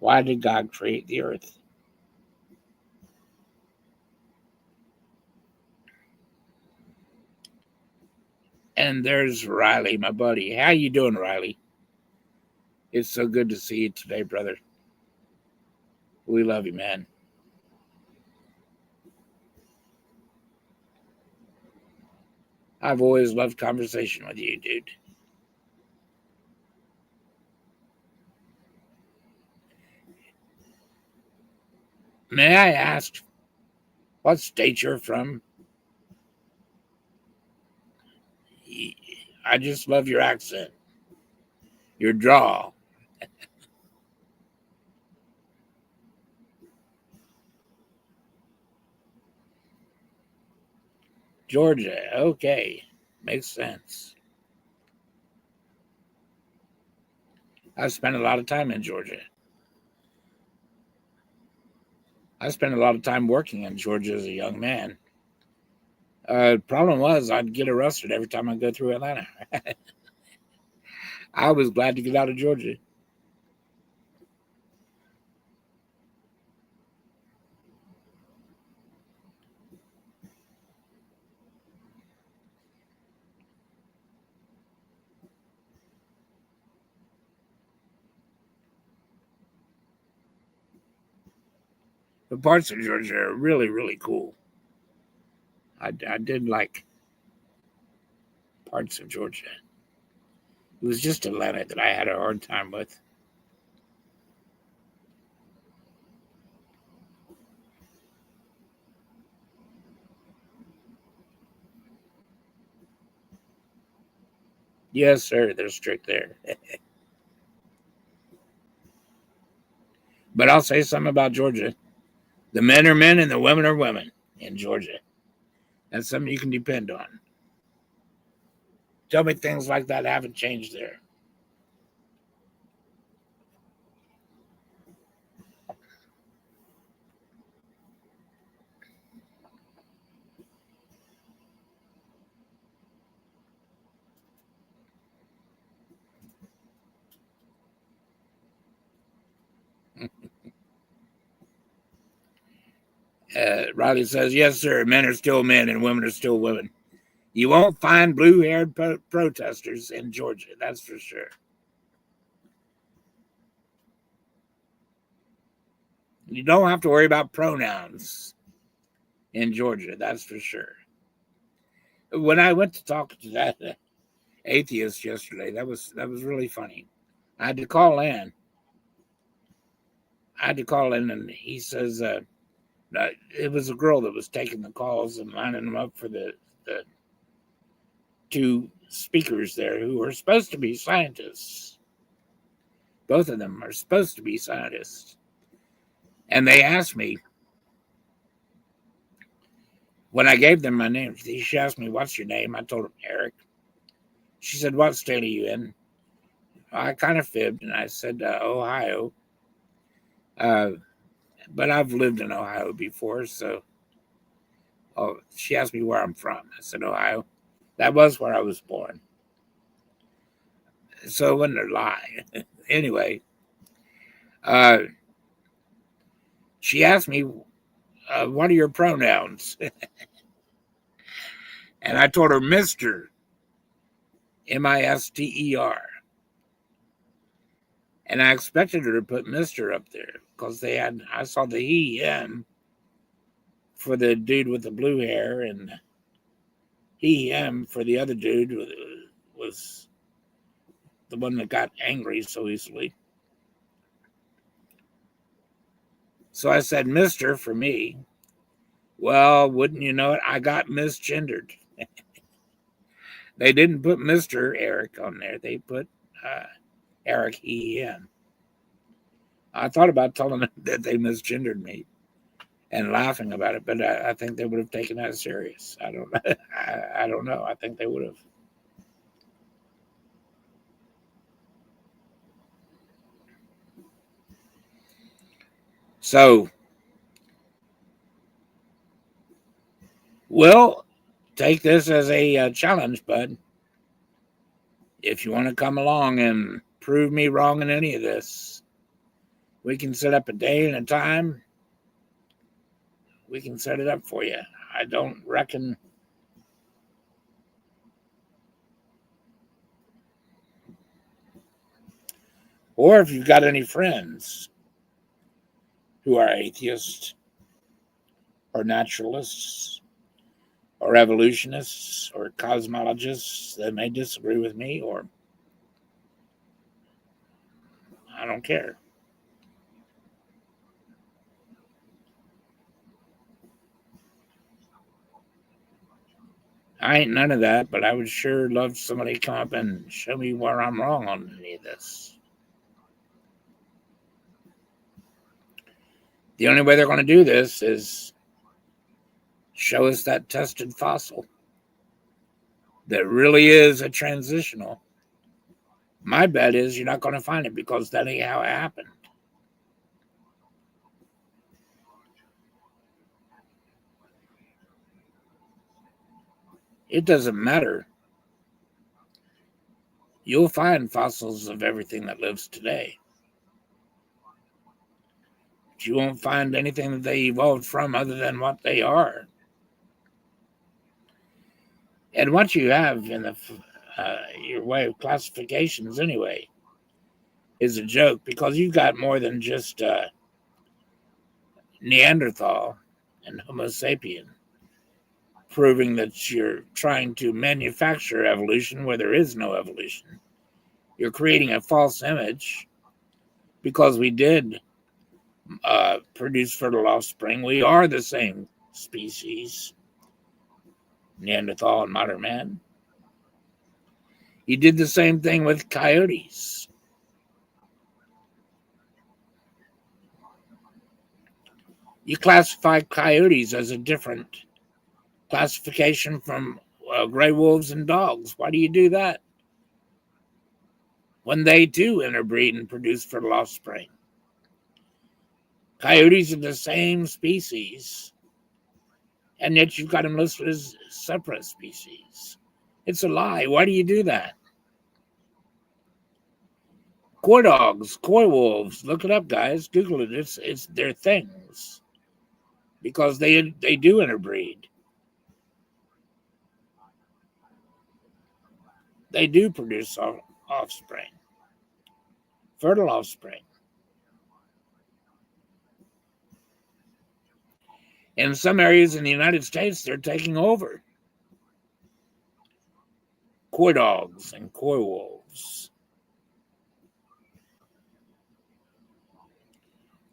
why did God create the earth? And there's Riley, my buddy. How you doing, Riley? It's so good to see you today, brother. We love you, man. I've always loved conversation with you, dude. May I ask what state you're from? I just love your accent, your drawl. Georgia, okay, makes sense. I've spent a lot of time in Georgia. I spent a lot of time working in Georgia as a young man. Problem was, I'd get arrested every time I go through Atlanta. I was glad to get out of Georgia. The parts of Georgia are really, really cool. I did like parts of Georgia. It was just Atlanta that I had a hard time with. Yes, sir, they're strict there. But I'll say something about Georgia. The men are men and the women are women in Georgia. That's something you can depend on. Tell me things like that haven't changed there. Riley says, yes, sir, men are still men and women are still women. You won't find blue-haired protesters in Georgia, that's for sure. You don't have to worry about pronouns in Georgia, that's for sure. When I went to talk to that atheist yesterday, that was really funny. I had to call in. And he says it was a girl that was taking the calls and lining them up for the two speakers there who are supposed to be scientists. Both of them are supposed to be scientists. And they asked me, when I gave them my name, she asked me, what's your name? I told them, Eric. She said, what state are you in? I kind of fibbed, and I said, Ohio. But I've lived in Ohio before, so she asked me where I'm from. I said, Ohio. That was where I was born. So it wasn't a lie. Anyway, she asked me, what are your pronouns? And I told her Mr. Mister. And I expected her to put Mr. up there because I saw the he, him for the dude with the blue hair, and he, him for the other dude was the one that got angry so easily. So I said Mr. for me. Well, wouldn't you know it, I got misgendered. They didn't put Mr. Eric on there. They put Eric, he, him. I thought about telling them that they misgendered me and laughing about it, but I think they would have taken that serious. I don't know. I think they would have. So, we'll take this as a challenge, bud. If you want to come along and prove me wrong in any of this, we can set up a day and a time. We can set it up for you. I don't reckon. Or if you've got any friends who are atheists or naturalists or evolutionists or cosmologists that may disagree with me, or I don't care. I ain't none of that, but I would sure love somebody to come up and show me where I'm wrong on any of this. The only way they're going to do this is show us that tested fossil that really is a transitional. My bet is you're not going to find it because that ain't how it happened. It doesn't matter. You'll find fossils of everything that lives today. But you won't find anything that they evolved from other than what they are. And what you have in your way of classifications, anyway, is a joke, because you've got more than just Neanderthal and Homo sapien, proving that you're trying to manufacture evolution where there is no evolution. You're creating a false image, because we did produce fertile offspring. We are the same species, Neanderthal and modern man. You did the same thing with coyotes. You classify coyotes as a different classification from gray wolves and dogs. Why do you do that? When they too interbreed and produce fertile offspring. Coyotes are the same species, and yet you've got them listed as separate species. It's a lie. Why do you do that? Coy dogs, coy wolves. Look it up, guys. Google it. It's their things, because they do interbreed. They do produce offspring, fertile offspring. In some areas in the United States, they're taking over. Coy dogs and coy wolves.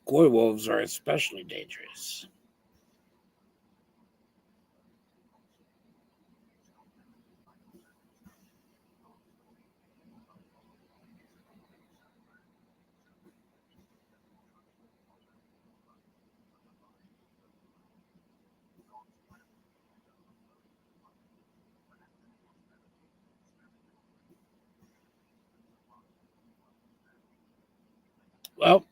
Coy wolves are especially dangerous. Well,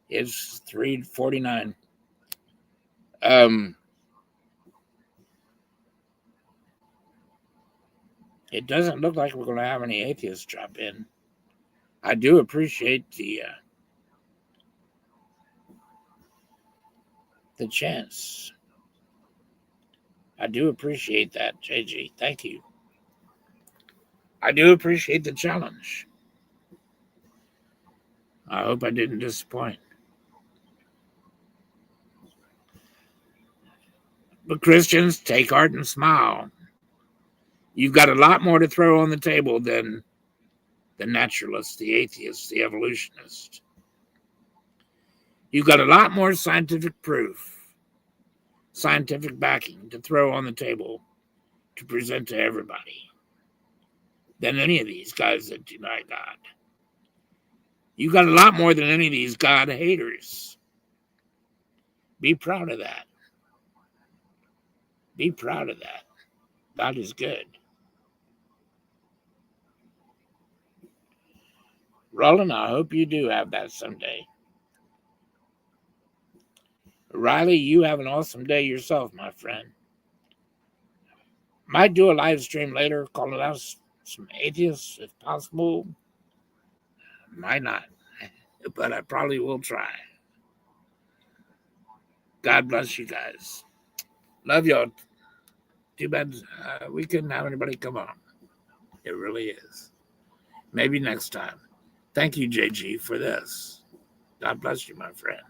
it's 3:49. It doesn't look like we're going to have any atheists drop in. I do appreciate the chance. I do appreciate that, JG. Thank you. I do appreciate the challenge. I hope I didn't disappoint. But Christians, take heart and smile. You've got a lot more to throw on the table than the naturalist, the atheist, the evolutionist. You've got a lot more scientific proof, scientific backing to throw on the table to present to everybody than any of these guys that deny God. You've got a lot more than any of these God haters. Be proud of that. Be proud of that. God is good. Roland, I hope you do have that someday. Riley, you have an awesome day yourself, my friend. Might do a live stream later, calling out some atheists if possible. Might not, but I probably will try. God bless you guys. Love y'all. Too bad we couldn't have anybody come on. It really is. Maybe next time. Thank you, JG, for this. God bless you, my friend.